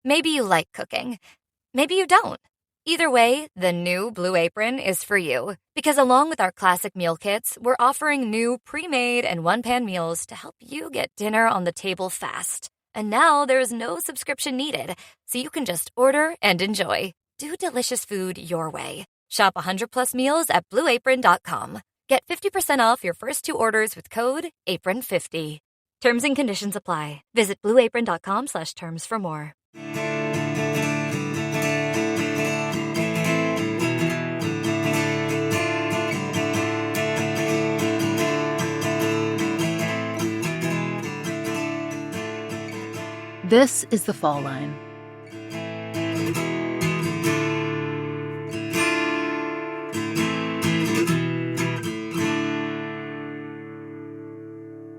Maybe you like cooking. Maybe you don't. Either way, the new Blue Apron is for you. Because along with our classic meal kits, we're offering new pre-made and one-pan meals to help you get dinner on the table fast. And now there's no subscription needed, so you can just order and enjoy. Do delicious food your way. Shop 100+ meals at blueapron.com. Get 50% off your first 2 orders with code APRON50. Terms and conditions apply. Visit blueapron.com/terms for more. This is The Fall Line.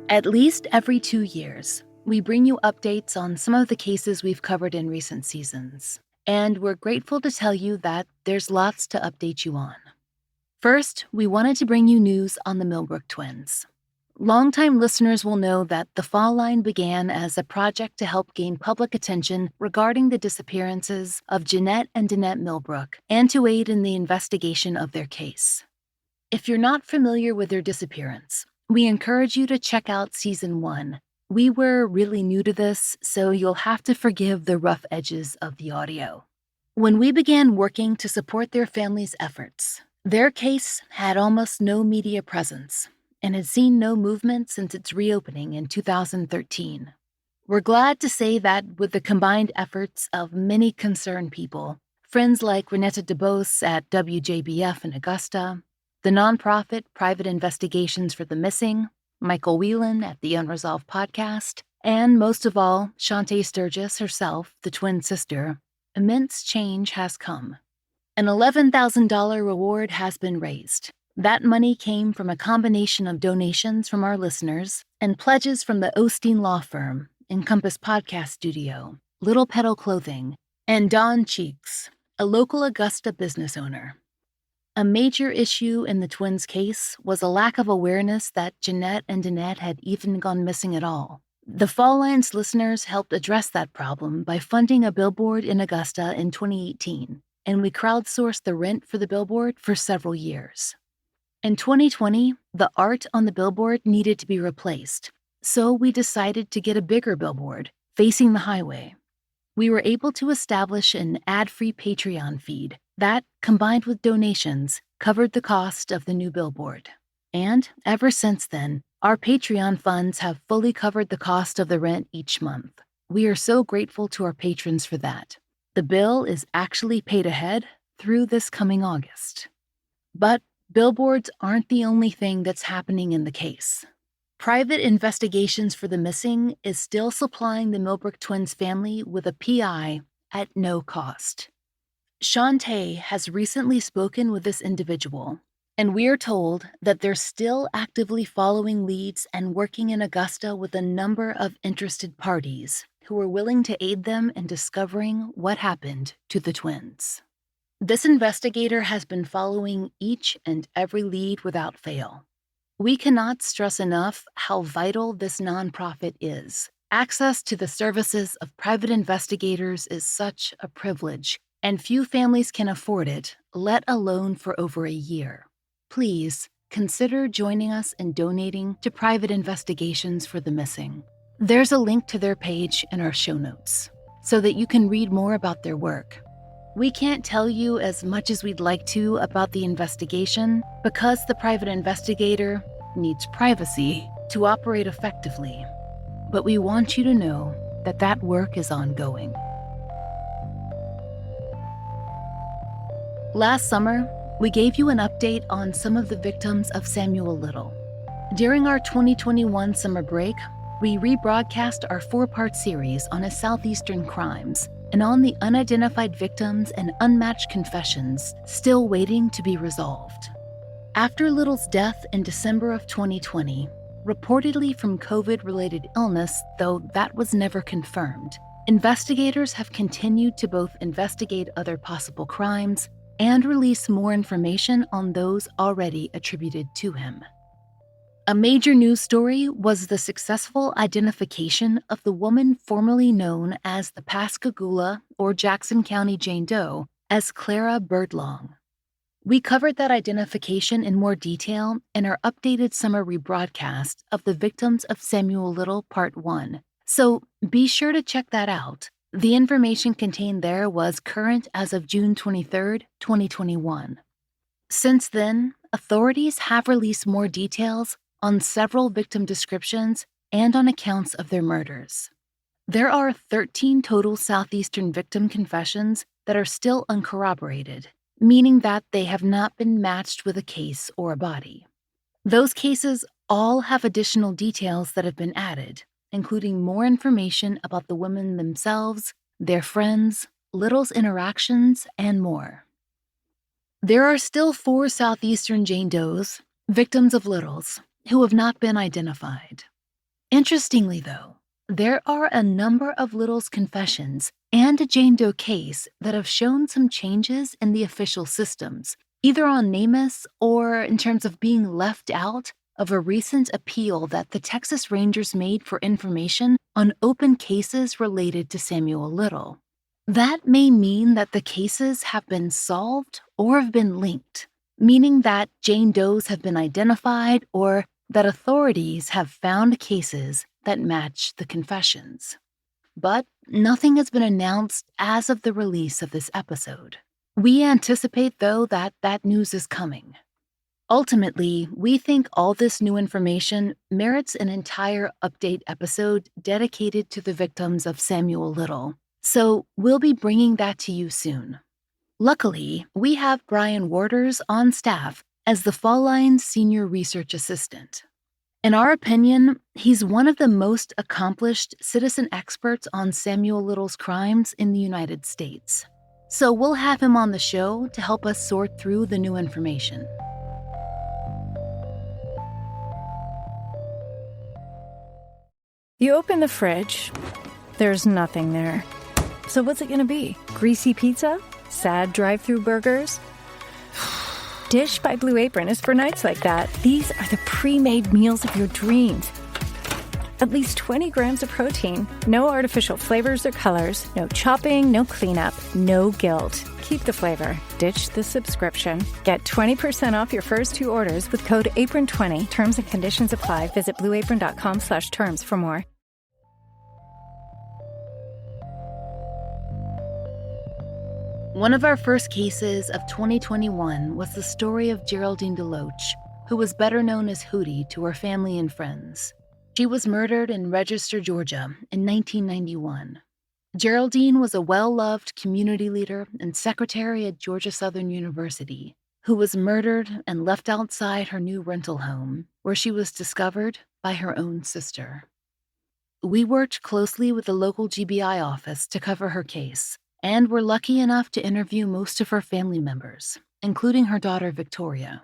At least every 2 years, we bring you updates on some of the cases we've covered in recent seasons, and we're grateful to tell you that there's lots to update you on. First, we wanted to bring you news on the Millbrook twins. Longtime listeners will know that The Fall Line began as a project to help gain public attention regarding the disappearances of Jeanette and Danette Millbrook and to aid in the investigation of their case. If you're not familiar with their disappearance, we encourage you to check out Season 1. We were really new to this, so you'll have to forgive the rough edges of the audio. When we began working to support their family's efforts, their case had almost no media presence and had seen no movement since its reopening in 2013. We're glad to say that with the combined efforts of many concerned people, friends like Renetta DeBose at WJBF in Augusta, the nonprofit Private Investigations for the Missing, Michael Whelan at the Unresolved Podcast, and most of all, Shantae Sturgis herself, the twin sister, immense change has come. An $11,000 reward has been raised. That money came from a combination of donations from our listeners and pledges from the Osteen Law Firm, Encompass Podcast Studio, Little Petal Clothing, and Don Cheeks, a local Augusta business owner. A major issue in the twins' case was a lack of awareness that Jeanette and Danette had even gone missing at all. The Fall Line's listeners helped address that problem by funding a billboard in Augusta in 2018, and we crowdsourced the rent for the billboard for several years. In 2020, the art on the billboard needed to be replaced, so we decided to get a bigger billboard facing the highway. We were able to establish an ad-free Patreon feed that, combined with donations, covered the cost of the new billboard. And ever since then, our Patreon funds have fully covered the cost of the rent each month. We are so grateful to our patrons for that. The bill is actually paid ahead through this coming August. But billboards aren't the only thing that's happening in the case. Private Investigations for the Missing is still supplying the Millbrook twins family with a PI at no cost. Shantae has recently spoken with this individual, and we're told that they're still actively following leads and working in Augusta with a number of interested parties who are willing to aid them in discovering what happened to the twins. This investigator has been following each and every lead without fail. We cannot stress enough how vital this nonprofit is. Access to the services of private investigators is such a privilege, and few families can afford it, let alone for over a year. Please consider joining us in donating to Private Investigations for the Missing. There's a link to their page in our show notes so that you can read more about their work. We can't tell you as much as we'd like to about the investigation because the private investigator needs privacy to operate effectively. But we want you to know that that work is ongoing. Last summer, we gave you an update on some of the victims of Samuel Little. During our 2021 summer break, we rebroadcast our 4-part series on his southeastern crimes and on the unidentified victims and unmatched confessions still waiting to be resolved. After Little's death in December of 2020, reportedly from COVID-related illness, though that was never confirmed, investigators have continued to both investigate other possible crimes and release more information on those already attributed to him. A major news story was the successful identification of the woman formerly known as the Pascagoula or Jackson County Jane Doe as Clara Birdlong. We covered that identification in more detail in our updated summer rebroadcast of The Victims of Samuel Little Part 1, so be sure to check that out. The information contained there was current as of June 23, 2021. Since then, authorities have released more details on several victim descriptions and on accounts of their murders. There are 13 total Southeastern victim confessions that are still uncorroborated, meaning that they have not been matched with a case or a body. Those cases all have additional details that have been added, including more information about the women themselves, their friends, Little's interactions, and more. There are still 4 Southeastern Jane Does, victims of Little's, who have not been identified. Interestingly, though, there are a number of Little's confessions and a Jane Doe case that have shown some changes in the official systems, either on NamUs or in terms of being left out of a recent appeal that the Texas Rangers made for information on open cases related to Samuel Little. That may mean that the cases have been solved or have been linked, meaning that Jane Does have been identified or that authorities have found cases that match the confessions. But nothing has been announced as of the release of this episode. We anticipate, though, that news is coming. Ultimately, we think all this new information merits an entire update episode dedicated to the victims of Samuel Little, so we'll be bringing that to you soon. Luckily, we have Brian Waters on staff as the Fall Lines Senior Research Assistant. In our opinion, he's one of the most accomplished citizen experts on Samuel Little's crimes in the United States. So we'll have him on the show to help us sort through the new information. You open the fridge, there's nothing there. So what's it gonna be? Greasy pizza? Sad drive-through burgers? Dish by Blue Apron is for nights like that. These are the pre-made meals of your dreams. At least 20 grams of protein, no artificial flavors or colors, no chopping, no cleanup, no guilt. Keep the flavor. Ditch the subscription. Get 20% off your first 2 orders with code APRON20. Terms and conditions apply. Visit blueapron.com/terms for more. One of our first cases of 2021 was the story of Geradline DeLoach, who was better known as Hootie to her family and friends. She was murdered in Register, Georgia in 1991. Geradline was a well-loved community leader and secretary at Georgia Southern University, who was murdered and left outside her new rental home, where she was discovered by her own sister. We worked closely with the local GBI office to cover her case, and were lucky enough to interview most of her family members, including her daughter Victoria.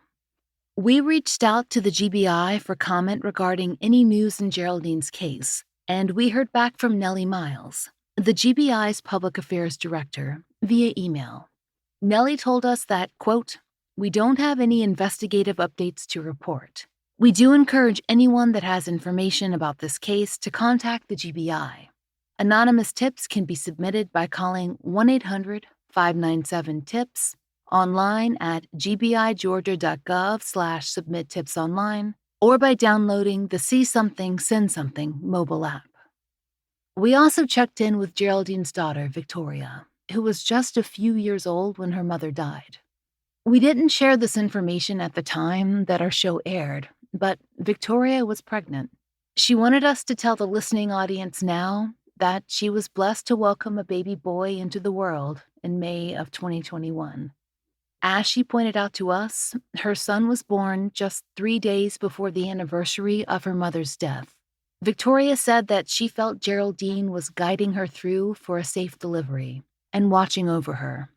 We reached out to the GBI for comment regarding any news in Geradline's case, and we heard back from Nellie Miles, the GBI's public affairs director, via email. Nellie told us that, quote, "We don't have any investigative updates to report. We do encourage anyone that has information about this case to contact the GBI. Anonymous tips can be submitted by calling 1-800-597-TIPS, online at gbigeorgia.gov/submittipsonline, or by downloading the See Something, Send Something mobile app. We also checked in with Geradline's daughter, Victoria, who was just a few years old when her mother died. We didn't share this information at the time that our show aired, but Victoria was pregnant. She wanted us to tell the listening audience now that she was blessed to welcome a baby boy into the world in May of 2021. As she pointed out to us, her son was born just 3 days before the anniversary of her mother's death. Victoria said that she felt Geradline was guiding her through for a safe delivery and watching over her.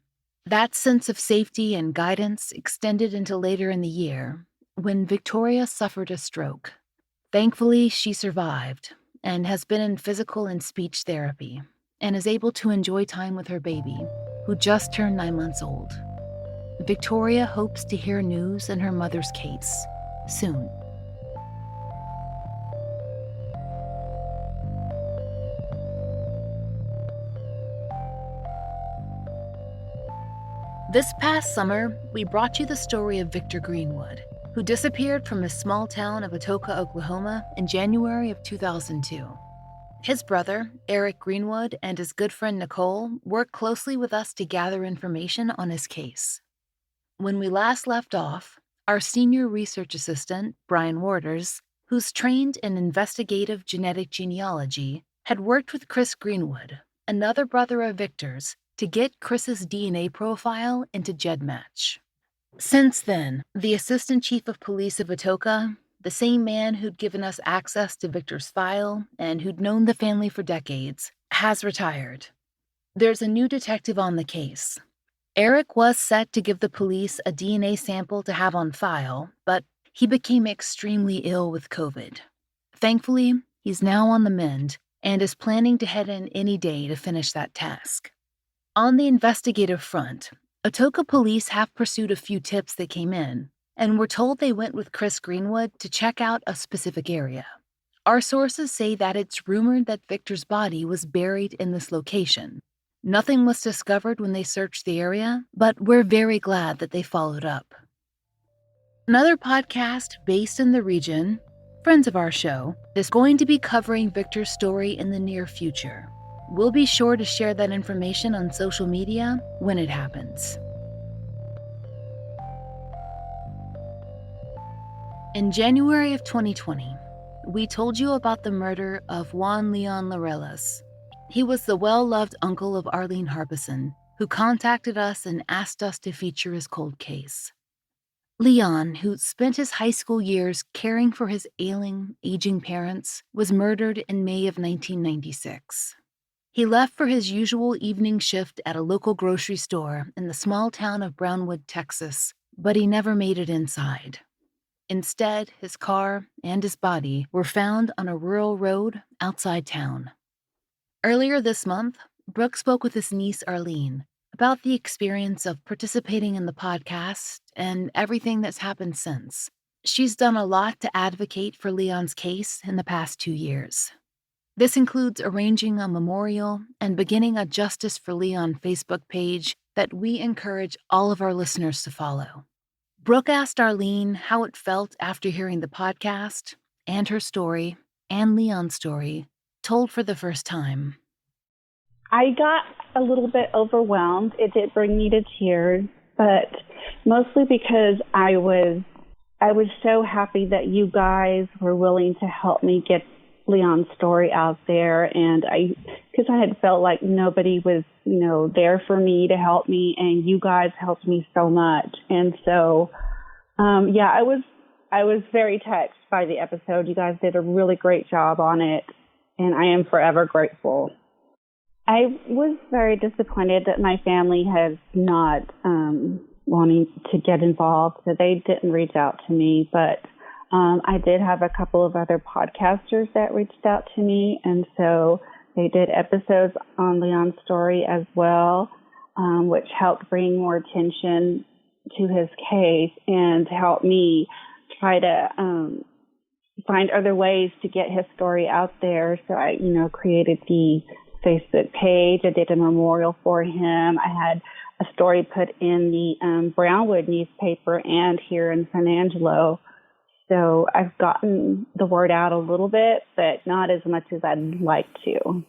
That sense of safety and guidance extended into later in the year, when Victoria suffered a stroke. Thankfully, she survived and has been in physical and speech therapy, and is able to enjoy time with her baby, who just turned 9 months old. Victoria hopes to hear news in her mother's case soon. This past summer, we brought you the story of Victor Greenwood, who disappeared from his small town of Atoka, Oklahoma in January of 2002. His brother, Eric Greenwood, and his good friend Nicole worked closely with us to gather information on his case. When we last left off, our senior research assistant, Brian Warders, who's trained in investigative genetic genealogy, had worked with Chris Greenwood, another brother of Victor's, to get Chris's DNA profile into GEDmatch. Since then, the Assistant Chief of Police of Atoka, the same man who'd given us access to Victor's file and who'd known the family for decades, has retired. There's a new detective on the case. Eric was set to give the police a DNA sample to have on file, but he became extremely ill with COVID. Thankfully, he's now on the mend and is planning to head in any day to finish that task. On the investigative front, Atoka police have pursued a few tips that came in, and we're told they went with Chris Greenwood to check out a specific area. Our sources say that it's rumored that Victor's body was buried in this location. Nothing was discovered when they searched the area, but we're very glad that they followed up. Another podcast based in the region, friends of our show, is going to be covering Victor's story in the near future. We'll be sure to share that information on social media when it happens. In January of 2020, we told you about the murder of Juan Leon Laureles. He was the well-loved uncle of Arlene Harbison, who contacted us and asked us to feature his cold case. Leon, who spent his high school years caring for his ailing, aging parents, was murdered in May of 1996. He left for his usual evening shift at a local grocery store in the small town of Brownwood, Texas, but he never made it inside. Instead, his car and his body were found on a rural road outside town. Earlier this month, Brooke spoke with his niece Arlene about the experience of participating in the podcast and everything that's happened since. She's done a lot to advocate for Leon's case in the past 2 years. This includes arranging a memorial and beginning a Justice for Leon Facebook page that we encourage all of our listeners to follow. Brooke asked Arlene how it felt after hearing the podcast and her story and Leon's story told for the first time. I got a little bit overwhelmed. It did bring me to tears, but mostly because I was so happy that you guys were willing to help me get Leon's story out there, and because I had felt like nobody was, there for me to help me, and you guys helped me so much. And so, I was very touched by the episode. You guys did a really great job on it, and I am forever grateful. I was very disappointed that my family has not wanting to get involved, so they didn't reach out to me, but I did have a couple of other podcasters that reached out to me, and so they did episodes on Leon's story as well, which helped bring more attention to his case and help me try to find other ways to get his story out there. So I, created the Facebook page. I did a memorial for him. I had a story put in the Brownwood newspaper and here in San Angelo. So I've gotten the word out a little bit, but not as much as I'd like to.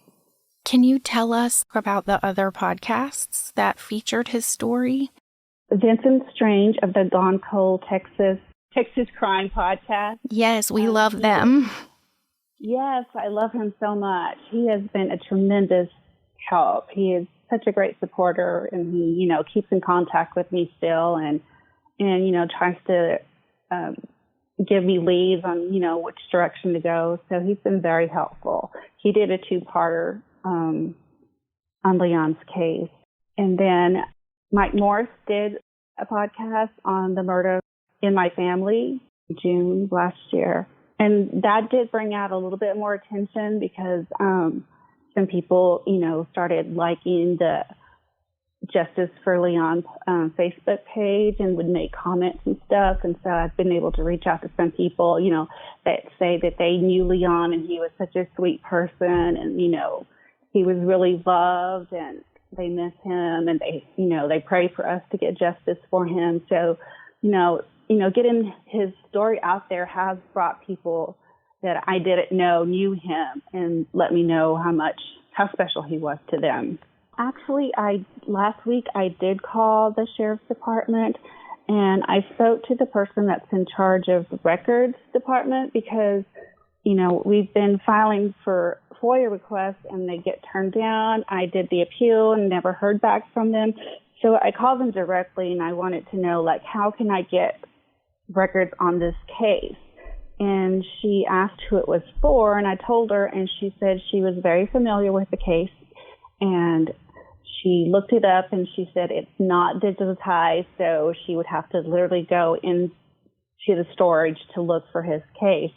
Can you tell us about the other podcasts that featured his story? Vincent Strange of the Gone Cold Texas Crime Podcast. Yes, we love them. Yes, I love him so much. He has been a tremendous help. He is such a great supporter, and he, keeps in contact with me still and tries to give me leads on, which direction to go. So he's been very helpful. He did a 2-parter on Leon's case. And then Mike Morris did a podcast on the murder in my family in June last year. And that did bring out a little bit more attention because some people, started liking the Justice for Leon Facebook page and would make comments and stuff. And so I've been able to reach out to some people, that say that they knew Leon and he was such a sweet person and, he was really loved. And they miss him, and they pray for us to get justice for him. So, getting his story out there has brought people that I didn't know knew him and let me know how special he was to them. Actually, last week I did call the sheriff's department, and I spoke to the person that's in charge of the records department because, we've been filing for FOIA requests and they get turned down. I did the appeal and never heard back from them. So I called them directly and I wanted to know, how can I get records on this case? And she asked who it was for, and I told her, and she said she was very familiar with the case, and she looked it up, and she said it's not digitized, so she would have to literally go into the storage to look for his case.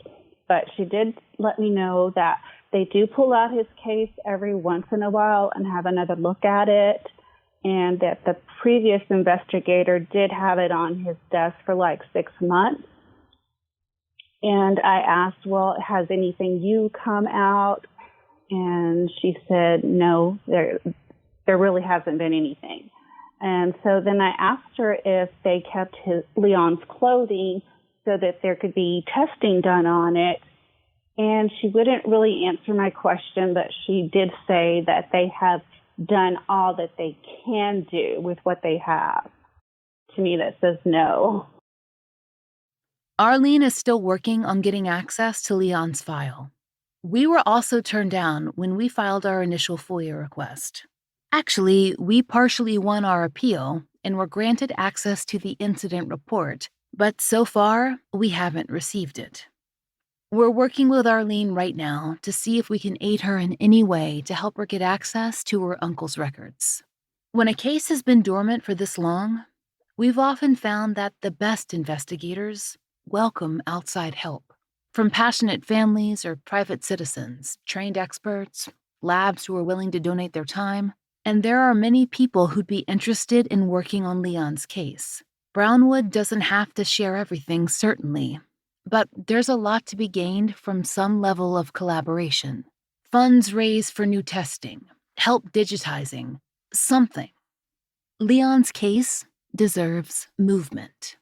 But she did let me know that they do pull out his case every once in a while and have another look at it, and that the previous investigator did have it on his desk for 6 months. And I asked, well, has anything new come out? And she said, no, there really hasn't been anything. And so then I asked her if they kept Leon's clothing so that there could be testing done on it. And she wouldn't really answer my question, but she did say that they have done all that they can do with what they have. To me, that says no. Arlene is still working on getting access to Leon's file. We were also turned down when we filed our initial FOIA request. Actually, we partially won our appeal and were granted access to the incident report, but so far, we haven't received it. We're working with Arlene right now to see if we can aid her in any way to help her get access to her uncle's records. When a case has been dormant for this long, we've often found that the best investigators welcome outside help. From passionate families or private citizens, trained experts, labs who are willing to donate their time, and there are many people who'd be interested in working on Leon's case. Brownwood doesn't have to share everything, certainly, but there's a lot to be gained from some level of collaboration. Funds raised for new testing, help digitizing, something. Leon's case deserves movement.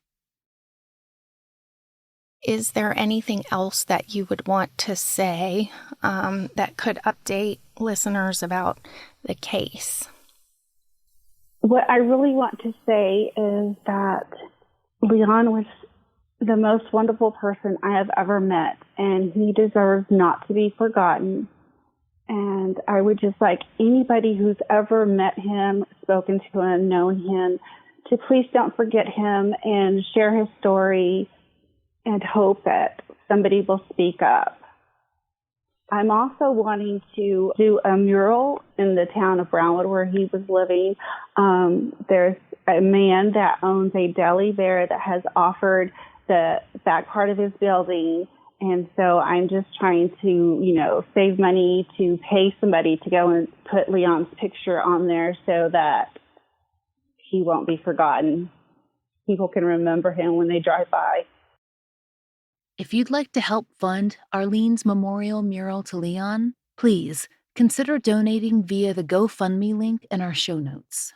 Is there anything else that you would want to say that could update listeners about the case? What I really want to say is that Leon was the most wonderful person I have ever met, and he deserves not to be forgotten. And I would just like anybody who's ever met him, spoken to him, known him, to please don't forget him and share his story and hope that somebody will speak up. I'm also wanting to do a mural in the town of Brownwood where he was living. There's a man that owns a deli there that has offered the back part of his building. And so I'm just trying to, save money to pay somebody to go and put Leon's picture on there so that he won't be forgotten. People can remember him when they drive by. If you'd like to help fund Arlene's memorial mural to Leon, please consider donating via the GoFundMe link in our show notes.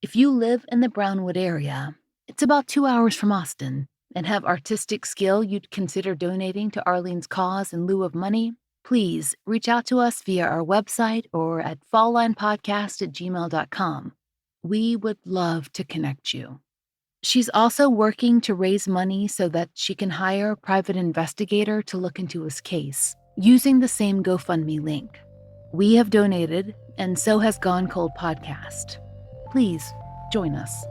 If you live in the Brownwood area, it's about 2 hours from Austin, and have artistic skill you'd consider donating to Arlene's cause in lieu of money, please reach out to us via our website or at falllinepodcast@gmail.com. We would love to connect you. She's also working to raise money so that she can hire a private investigator to look into his case, using the same GoFundMe link. We have donated, and so has Gone Cold Podcast. Please join us.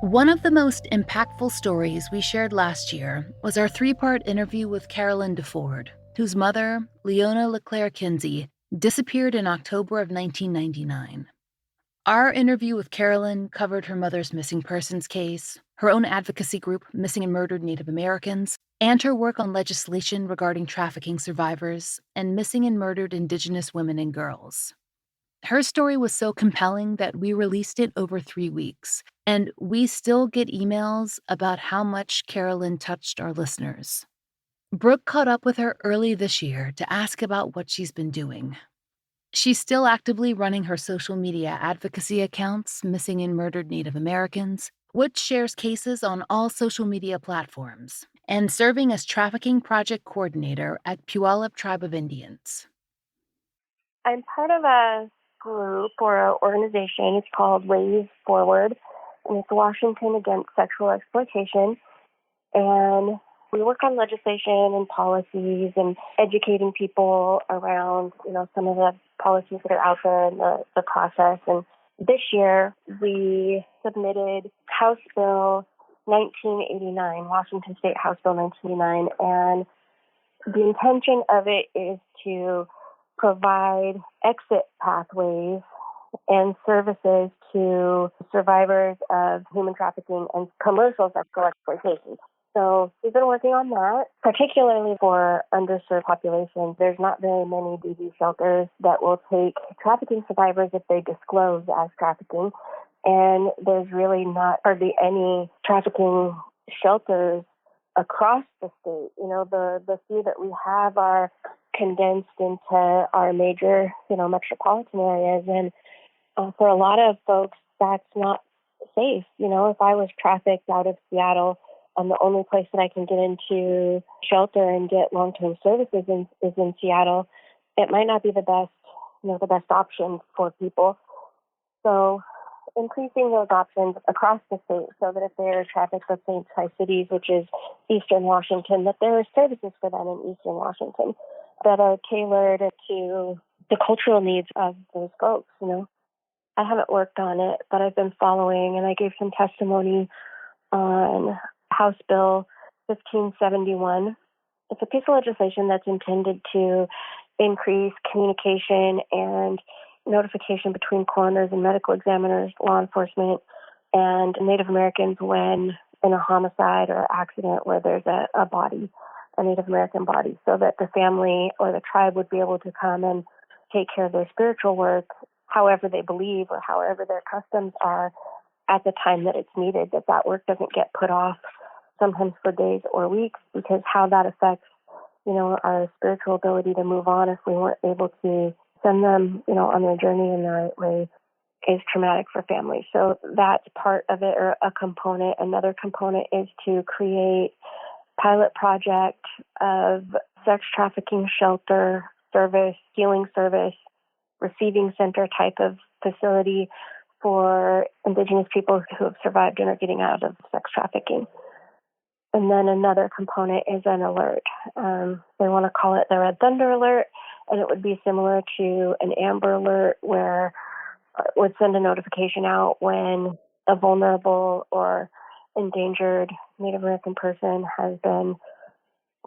One of the most impactful stories we shared last year was our 3-part interview with Carolyn DeFord, whose mother, Leona LeClaire Kinsey, disappeared in October of 1999. Our interview with Carolyn covered her mother's missing persons case, her own advocacy group, Missing and Murdered Native Americans, and her work on legislation regarding trafficking survivors and missing and murdered Indigenous women and girls. Her story was so compelling that we released it over 3 weeks, and we still get emails about how much Carolyn touched our listeners. Brooke caught up with her early this year to ask about what she's been doing. She's still actively running her social media advocacy accounts, Missing and Murdered Native Americans, which shares cases on all social media platforms, and serving as trafficking project coordinator at Puyallup Tribe of Indians. I'm part of a group or an organization. It's called Ways Forward, and it's Washington Against Sexual Exploitation. And we work on legislation and policies and educating people around, some of the policies that are out there and the process. And this year, we submitted House Bill 1989, Washington State House Bill 1989, and the intention of it is to provide exit pathways and services to survivors of human trafficking and commercial sexual exploitation. So we've been working on that, particularly for underserved populations. There's not very many DV shelters that will take trafficking survivors if they disclose as trafficking. And there's really not hardly any trafficking shelters across the state. The few that we have are condensed into our major, metropolitan areas. And for a lot of folks, that's not safe. If I was trafficked out of Seattle, the only place that I can get into shelter and get long-term services is in Seattle. It might not be the best option for people. So increasing those options across the state so that if they're trafficked, let's say in Tri-Cities, which is Eastern Washington, that there are services for them in Eastern Washington that are tailored to the cultural needs of those folks, I haven't worked on it, but I've been following, and I gave some testimony on House Bill 1571. It's a piece of legislation that's intended to increase communication and notification between coroners and medical examiners, law enforcement, and Native Americans when in a homicide or accident where there's a body, a Native American body, so that the family or the tribe would be able to come and take care of their spiritual work however they believe or however their customs are at the time that it's needed, that work doesn't get put off sometimes for days or weeks, because how that affects, our spiritual ability to move on if we weren't able to send them, on their journey in the right way is traumatic for families. So that's part of it, or a component. Another component is to create pilot project of sex trafficking shelter service, healing service, receiving center type of facility for Indigenous people who have survived and are getting out of sex trafficking. And then another component is an alert. They want to call it the Red Thunder Alert, and it would be similar to an Amber Alert where it would send a notification out when a vulnerable or endangered Native American person has been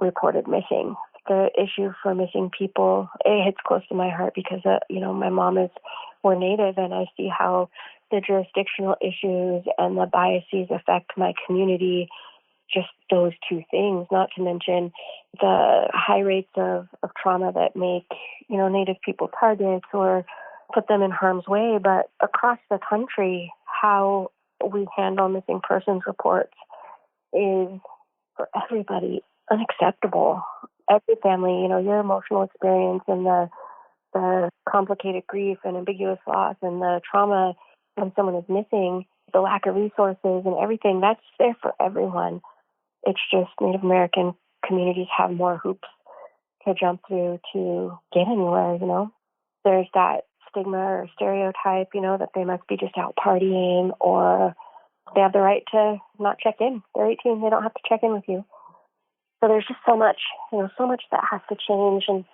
reported missing. The issue for missing people, it hits close to my heart because, my mom we're Native, and I see how the jurisdictional issues and the biases affect my community. Just those two things, not to mention the high rates of trauma that make, Native people targets or put them in harm's way. But across the country, how we handle missing persons reports is, for everybody, unacceptable. Every family, your emotional experience and the complicated grief and ambiguous loss and the trauma when someone is missing, the lack of resources and everything, that's there for everyone. It's just Native American communities have more hoops to jump through to get anywhere, There's that stigma or stereotype, that they must be just out partying, or they have the right to not check in. They're 18, they don't have to check in with you. So there's just so much that has to change. And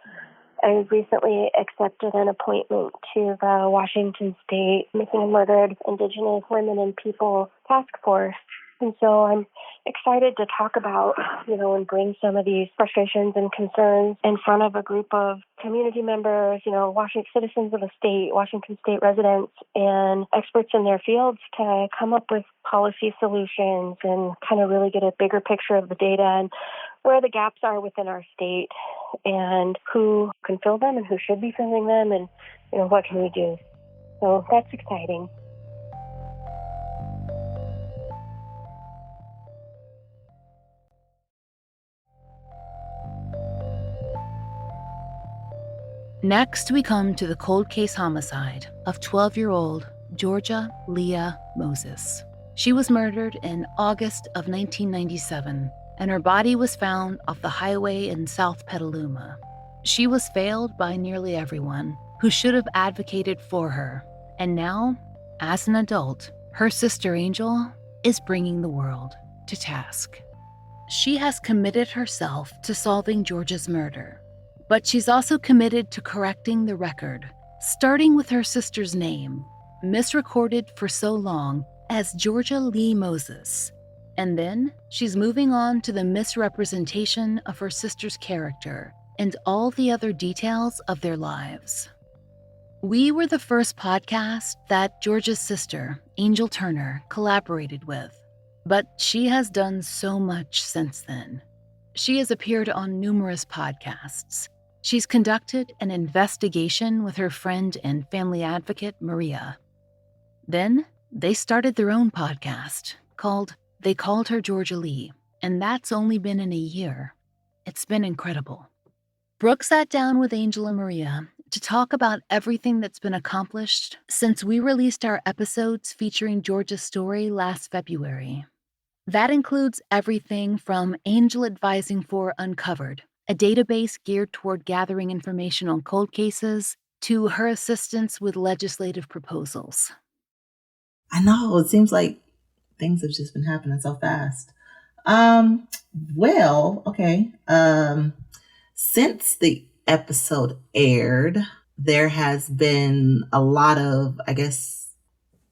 I recently accepted an appointment to the Washington State Missing and Murdered Indigenous Women and People Task Force. And so I'm excited to talk about, and bring some of these frustrations and concerns in front of a group of community members, Washington citizens of the state, Washington State residents, and experts in their fields to come up with policy solutions and kind of really get a bigger picture of the data and where the gaps are within our state and who can fill them and who should be filling them and, what can we do. So that's exciting. Next, we come to the cold case homicide of 12-year-old Georgia Leah Moses. She was murdered in August of 1997, and her body was found off the highway in South Petaluma. She was failed by nearly everyone who should have advocated for her, and now, as an adult, her sister Angel is bringing the world to task. She has committed herself to solving Georgia's murder, but she's also committed to correcting the record, starting with her sister's name, misrecorded for so long as Georgia Lee Moses. And then she's moving on to the misrepresentation of her sister's character and all the other details of their lives. We were the first podcast that Georgia's sister, Angel Turner, collaborated with, but she has done so much since then. She has appeared on numerous podcasts. She's conducted an investigation with her friend and family advocate, Maria. Then they started their own podcast called They Called Her Georgia Lee, and that's only been in a year. It's been incredible. Brooke sat down with Angel and Maria to talk about everything that's been accomplished since we released our episodes featuring Georgia's story last February. That includes everything from Angel advising for Uncovered, a database geared toward gathering information on cold cases, to her assistance with legislative proposals. I know, it seems like things have just been happening so fast. Since the episode aired, there has been a lot of,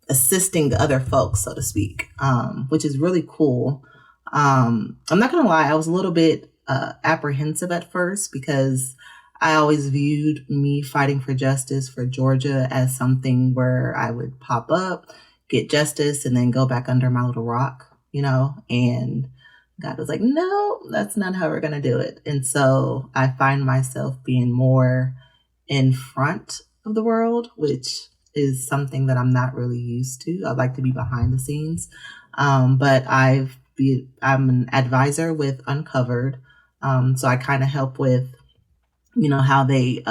assisting the other folks, so to speak, which is really cool. I'm not going to lie, I was a little bit apprehensive at first because I always viewed me fighting for justice for Georgia as something where I would pop up, get justice, and then go back under my little rock, and God was like, no, that's not how we're going to do it. And so I find myself being more in front of the world, which is something that I'm not really used to. I like to be behind the scenes. But I'm an advisor with Uncovered. So I kind of help with, how they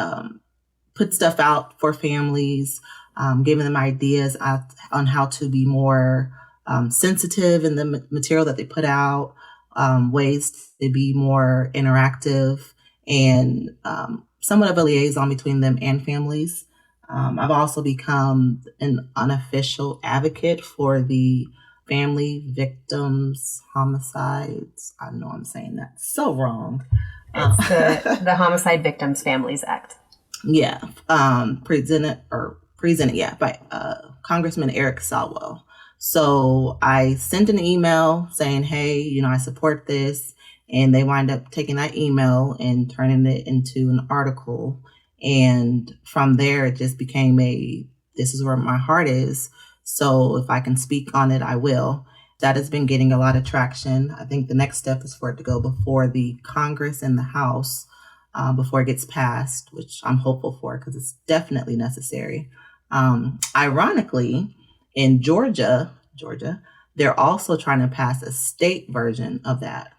put stuff out for families, giving them ideas on how to be more sensitive in the material that they put out, ways to be more interactive, and somewhat of a liaison between them and families. I've also become an unofficial advocate for the family victims homicides. I know I'm saying that so wrong. It's the Homicide Victims Families Act. Yeah, presented by Congressman Eric Salwo. So I sent an email saying, hey, I support this. And they wind up taking that email and turning it into an article. And from there, it just became this is where my heart is. So if I can speak on it, I will. That has been getting a lot of traction. I think the next step is for it to go before the Congress and the House before it gets passed, which I'm hopeful for because it's definitely necessary. Ironically, in Georgia, they're also trying to pass a state version of that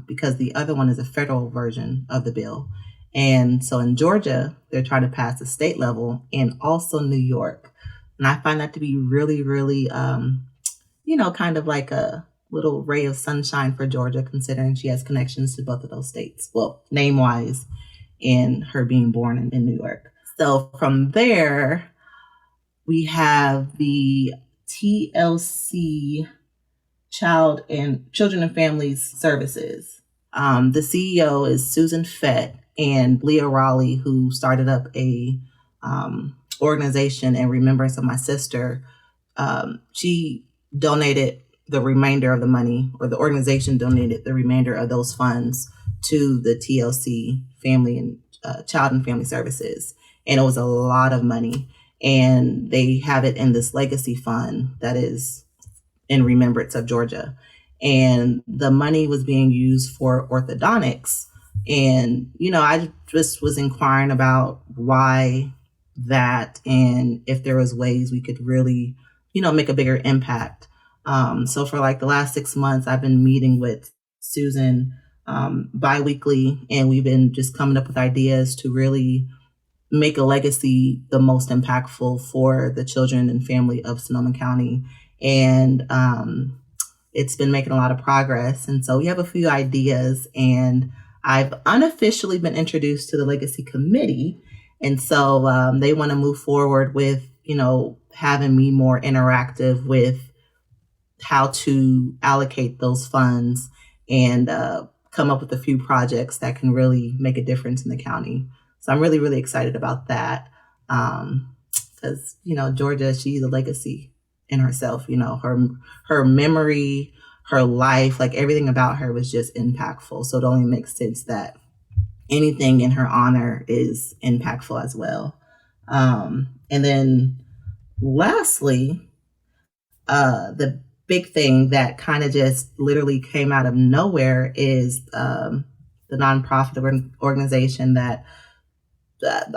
because the other one is a federal version of the bill. And so in Georgia, they're trying to pass the state level and also New York. And I find that to be really, really, kind of like a little ray of sunshine for Georgia, considering she has connections to both of those states. Well, name-wise, and her being born in New York. So from there, we have the TLC Children and Families Services. The CEO is Susan Fett and Leah Raleigh, who started up a organization in remembrance of my sister. She donated the remainder of the money, or the organization donated the remainder of those funds to the TLC Family and Child and Family Services. And it was a lot of money. And they have it in this legacy fund that is in remembrance of Georgia. And the money was being used for orthodontics. And, I just was inquiring about why that and if there was ways we could really, make a bigger impact. So for like the last 6 months, I've been meeting with Susan bi-weekly, and we've been just coming up with ideas to really make a legacy the most impactful for the children and family of Sonoma County. And it's been making a lot of progress. And so we have a few ideas, and I've unofficially been introduced to the Legacy Committee. And so they want to move forward with, having me more interactive with how to allocate those funds and come up with a few projects that can really make a difference in the county. So I'm really, really excited about that because, Georgia, she's a legacy in herself. Her memory, her life, like everything about her was just impactful. So it only makes sense that anything in her honor is impactful as well. And then lastly, the big thing that kind of just literally came out of nowhere is the nonprofit organization that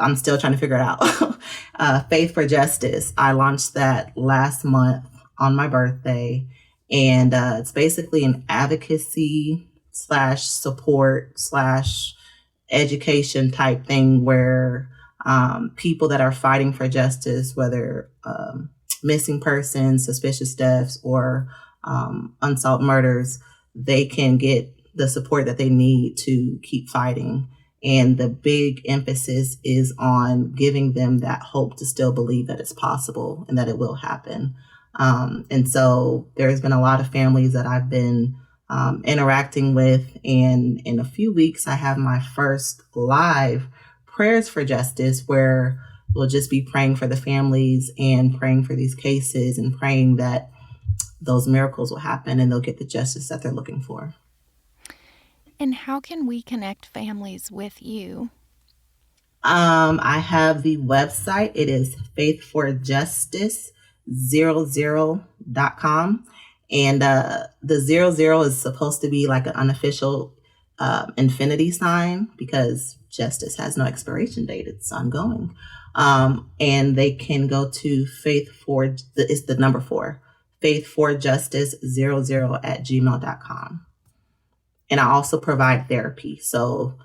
I'm still trying to figure it out. Faith for Justice. I launched that last month on my birthday, and it's basically an advocacy / support / education type thing where people that are fighting for justice, whether missing persons, suspicious deaths, or unsolved murders, they can get the support that they need to keep fighting. And the big emphasis is on giving them that hope to still believe that it's possible and that it will happen. And so there's been a lot of families that I've been interacting with. And in a few weeks, I have my first live Prayers for Justice, where we'll just be praying for the families and praying for these cases and praying that those miracles will happen and they'll get the justice that they're looking for. And how can we connect families with you? I have the website. It is faithforjustice00.com. And the 00 is supposed to be like an unofficial infinity sign because justice has no expiration date. It's ongoing. And they can go to it's the number 4, faithforjustice00@gmail.com. And I also provide therapy. So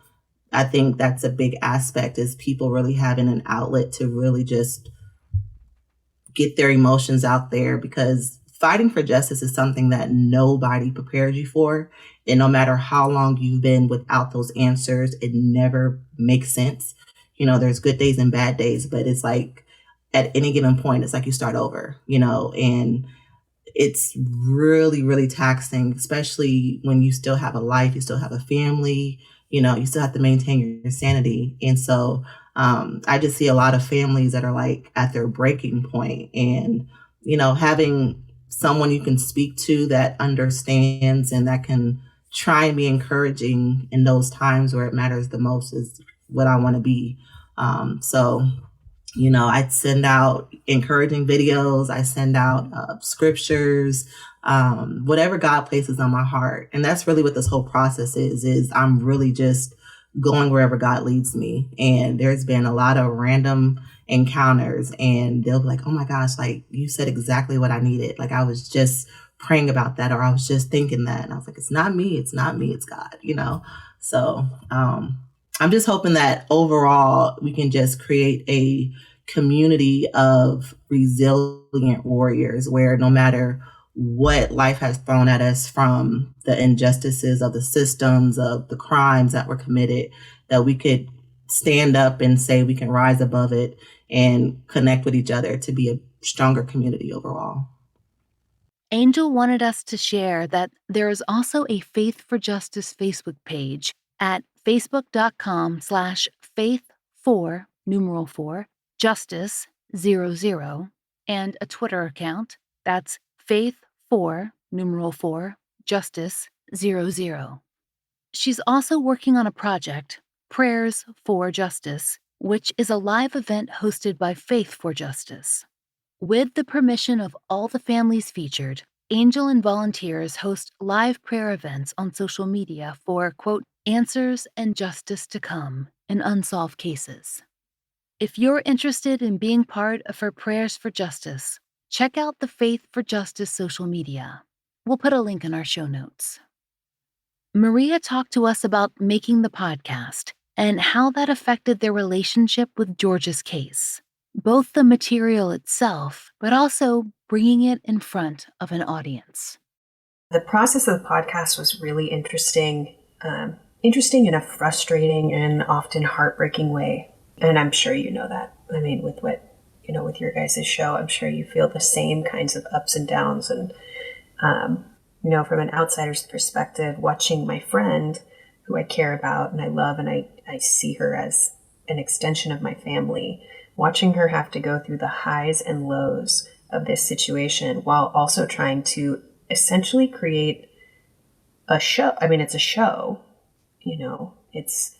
I think that's a big aspect, is people really having an outlet to really just get their emotions out there, because fighting for justice is something that nobody prepares you for. And no matter how long you've been without those answers, it never makes sense. There's good days and bad days, but it's like at any given point, it's like you start over, and it's really, really taxing, especially when you still have a life, you still have a family, you still have to maintain your sanity. And so I just see a lot of families that are like at their breaking point, and, having someone you can speak to that understands and that can try and be encouraging in those times where it matters the most is what I want to be. So I send out encouraging videos. I send out scriptures, whatever God places on my heart. And that's really what this whole process is I'm really just going wherever God leads me. And there's been a lot of random encounters, and they'll be like, oh my gosh, like you said exactly what I needed. Like I was just praying about that, or I was just thinking that. And I was like, it's not me, it's God, So I'm just hoping that overall we can just create a community of resilient warriors where no matter what life has thrown at us, from the injustices of the systems, of the crimes that were committed, that we could stand up and say we can rise above it and connect with each other to be a stronger community overall. Angel wanted us to share that there is also a Faith for Justice Facebook page at facebook.com/faith4 and a Twitter account that's faith4 She's also working on a project, Prayers for Justice, which is a live event hosted by Faith for Justice. With the permission of all the families featured, Angel and volunteers host live prayer events on social media for, quote, answers and justice to come in unsolved cases. If you're interested in being part of her Prayers for Justice, check out the Faith for Justice social media. We'll put a link in our show notes. Maria talked to us about making the podcast and how that affected their relationship with Georgia's case. Both the material itself, but also bringing it in front of an audience. The process of the podcast was really interesting in a frustrating and often heartbreaking way. And I'm sure you know that. I mean, with with your guys' show, I'm sure you feel the same kinds of ups and downs. And, from an outsider's perspective, watching my friend, who I care about and I love, and I see her as an extension of my family, watching her have to go through the highs and lows of this situation while also trying to essentially create a show. I mean, it's a show, it's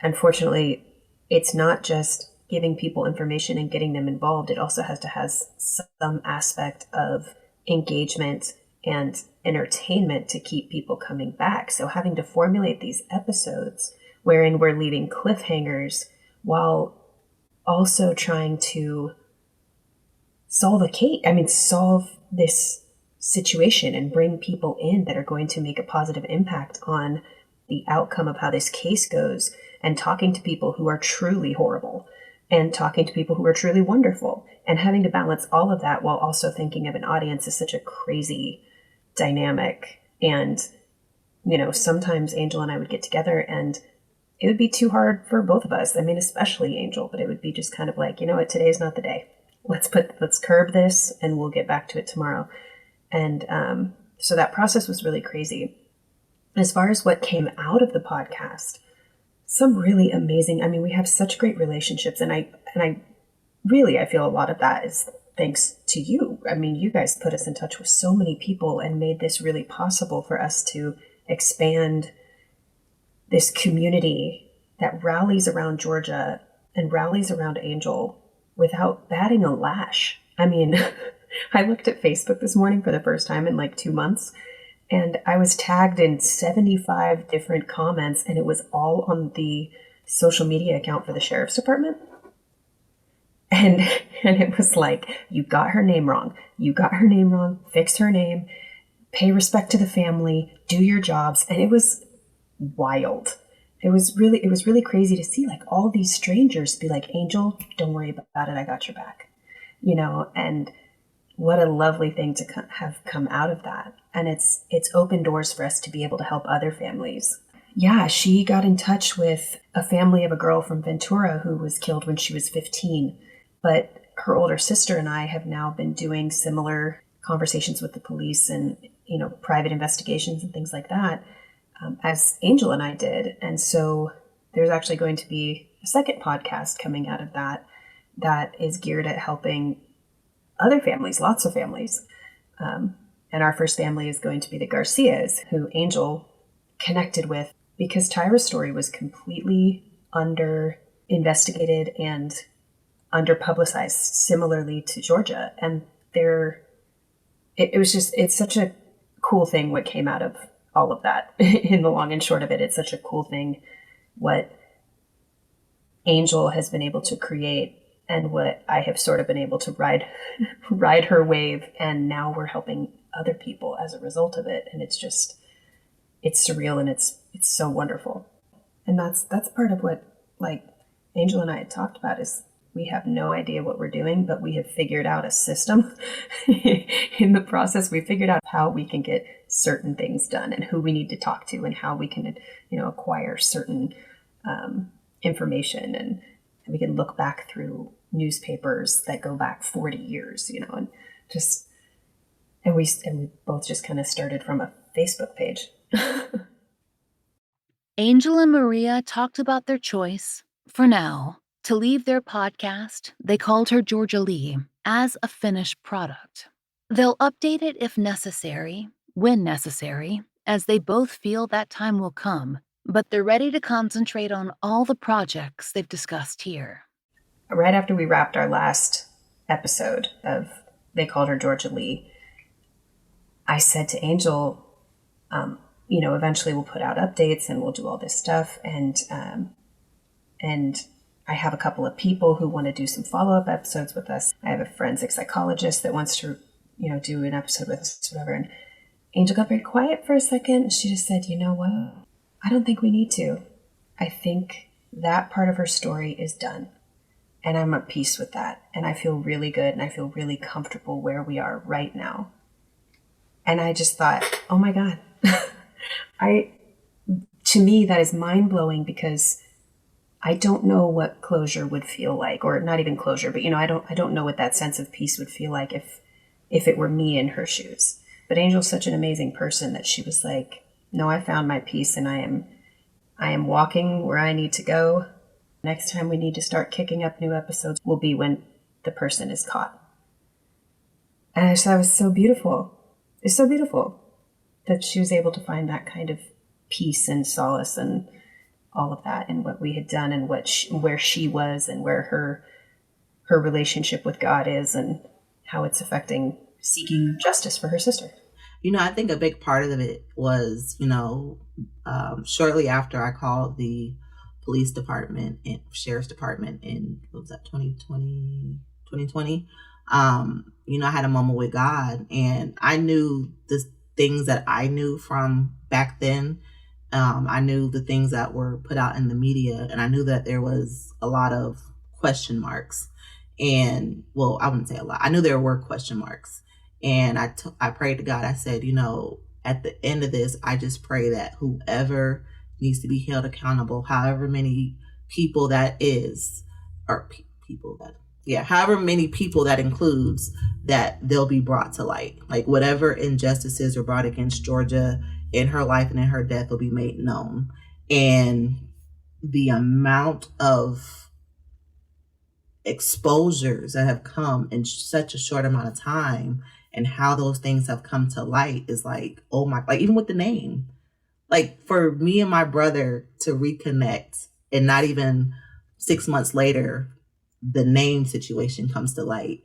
unfortunately, it's not just giving people information and getting them involved. It also has to have some aspect of engagement and entertainment to keep people coming back. So having to formulate these episodes wherein we're leaving cliffhangers while also trying to solve this situation and bring people in that are going to make a positive impact on the outcome of how this case goes, and talking to people who are truly horrible and talking to people who are truly wonderful, and having to balance all of that while also thinking of an audience is such a crazy dynamic. And, sometimes Angel and I would get together and it would be too hard for both of us. I mean, especially Angel, but it would be just kind of like, today's not the day. Let's curb this and we'll get back to it tomorrow. And so that process was really crazy. As far as what came out of the podcast, some really amazing, we have such great relationships. And I feel a lot of that is thanks to you. You guys put us in touch with so many people and made this really possible for us to expand this community that rallies around Georgia and rallies around Angel without batting a lash. I looked at Facebook this morning for the first time in like 2 months, and I was tagged in 75 different comments, and it was all on the social media account for the sheriff's department. And it was like, you got her name wrong. Fix her name, pay respect to the family, do your jobs. And it was wild. It was really crazy to see like all these strangers be like, Angel, don't worry about it. I got your back, and what a lovely thing to have come out of that. And it's opened doors for us to be able to help other families. Yeah, she got in touch with a family of a girl from Ventura who was killed when she was 15. But her older sister and I have now been doing similar conversations with the police and, private investigations and things like that, as Angel and I did. And so there's actually going to be a second podcast coming out of that is geared at helping other families, lots of families. And our first family is going to be the Garcias, who Angel connected with because Tyra's story was completely under investigated and under publicized, similarly to Georgia. And it's such a cool thing what came out of all of that. In the long and short of it, it's such a cool thing what Angel has been able to create and what I have sort of been able to ride her wave. And now we're helping other people as a result of it. And it's surreal and it's so wonderful. And that's part of what like Angel and I had talked about is we have no idea what we're doing, but we have figured out a system. In the process, we figured out how we can get certain things done and who we need to talk to and how we can, acquire certain information. And we can look back through newspapers that go back 40 years, and we both just kind of started from a Facebook page. Angel and Maria talked about their choice, for now, to leave their podcast, they called her Georgia Lee, as a finished product. They'll update it if necessary, when necessary, as they both feel that time will come, but they're ready to concentrate on all the projects they've discussed here. Right after we wrapped our last episode of They Called Her Georgia Lee, I said to Angel, eventually we'll put out updates and we'll do all this stuff. And I have a couple of people who want to do some follow-up episodes with us. I have a forensic psychologist that wants to, do an episode with us, whatever. And Angel got very quiet for a second. And she just said, you know what? I don't think we need to. I think that part of her story is done. And I'm at peace with that. And I feel really good and I feel really comfortable where we are right now. And I just thought, oh my God. To me, that is mind-blowing because I don't know what closure would feel like, or not even closure, but I don't know what that sense of peace would feel like if it were me in her shoes. But Angel's such an amazing person that she was like, no, I found my peace and I am walking where I need to go. Next time we need to start kicking up new episodes will be when the person is caught. And I just thought it was so beautiful. It's so beautiful that she was able to find that kind of peace and solace and all of that and what we had done and where she was and where her relationship with God is and how it's affecting seeking justice for her sister. I think a big part of it was, shortly after I called the police department and sheriff's department in, 2020, I had a moment with God, and I knew the things that I knew from back then. I knew the things that were put out in the media, and I knew that there was a lot of question marks. And, well, I wouldn't say a lot. I knew there were question marks. And I prayed to God. I said, at the end of this, I just pray that whoever needs to be held accountable, however many people that is, or however many people that includes, that they'll be brought to light. Like whatever injustices are brought against Georgia in her life and in her death will be made known. And the amount of exposures that have come in such a short amount of time and how those things have come to light is like, oh my, like even with the name, like for me and my brother to reconnect and not even 6 months later, the name situation comes to light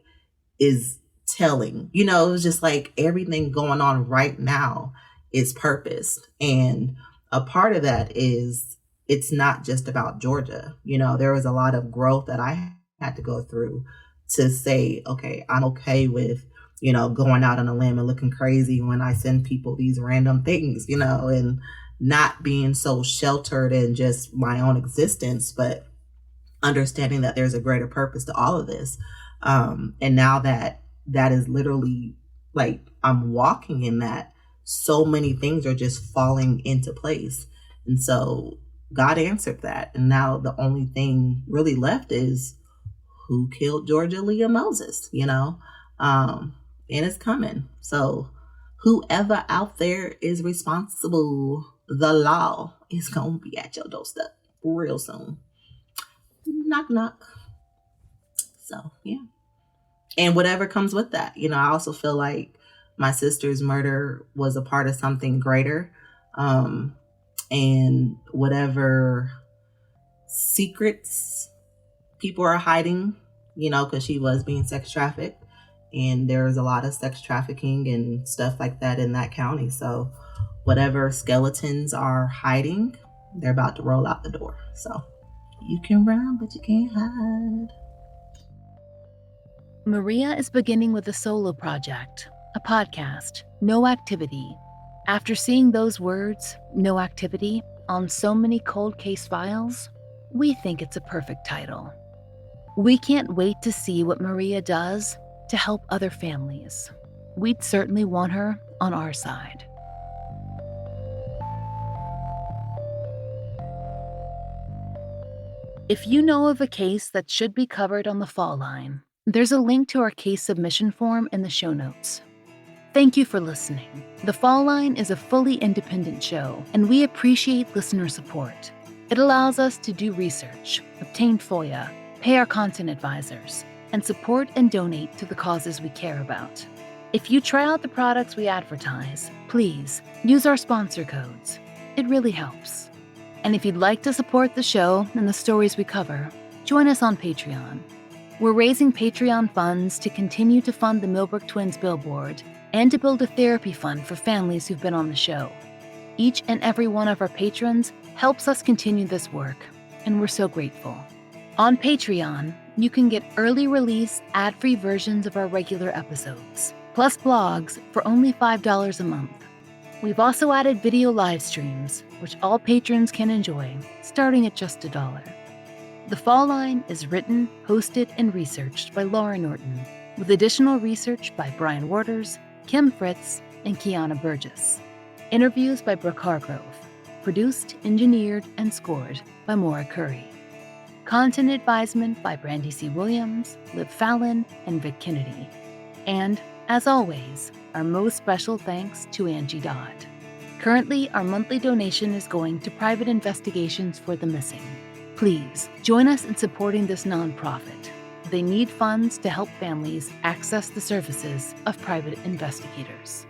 is telling. It was just like everything going on right now is purposed. And a part of that is it's not just about Georgia. There was a lot of growth that I had to go through to say, okay, I'm okay with, going out on a limb and looking crazy when I send people these random things, and not being so sheltered in just my own existence, but understanding that there's a greater purpose to all of this. And now that is literally like, I'm walking in that, so many things are just falling into place. And so God answered that. And now the only thing really left is who killed Georgia Leah Moses, and it's coming. So whoever out there is responsible, the law is going to be at your doorstep real soon. Knock, knock. So, yeah. And whatever comes with that. I also feel like my sister's murder was a part of something greater. And whatever secrets people are hiding, because she was being sex trafficked. And there's a lot of sex trafficking and stuff like that in that county. So whatever skeletons are hiding, they're about to roll out the door. So you can run, but you can't hide. Maria is beginning with a solo project, a podcast, No Activity. After seeing those words, No Activity, on so many cold case files, we think it's a perfect title. We can't wait to see what Maria does to help other families. We'd certainly want her on our side. If you know of a case that should be covered on the Fall Line, there's a link to our case submission form in the show notes. Thank you for listening. The Fall Line is a fully independent show, and we appreciate listener support. It allows us to do research, obtain FOIA, pay our content advisors, and support and donate to the causes we care about. If you try out the products we advertise, please use our sponsor codes. It really helps. And if you'd like to support the show and the stories we cover, join us on Patreon. We're raising Patreon funds to continue to fund the Millbrook Twins billboard and to build a therapy fund for families who've been on the show. Each and every one of our patrons helps us continue this work, and we're so grateful. On Patreon, you can get early release, ad-free versions of our regular episodes, plus blogs for only $5 a month. We've also added video live streams, which all patrons can enjoy, starting at just $1. The Fall Line is written, hosted, and researched by Laura Norton, with additional research by Brian Waters, Kim Fritz, and Kiana Burgess. Interviews by Brooke Hargrove. Produced, engineered, and scored by Maura Curry. Content advisement by Brandy C. Williams, Liv Fallon, and Vic Kennedy. And, as always, our most special thanks to Angie Dodd. Currently, our monthly donation is going to private investigations for the missing. Please join us in supporting this nonprofit. They need funds to help families access the services of private investigators.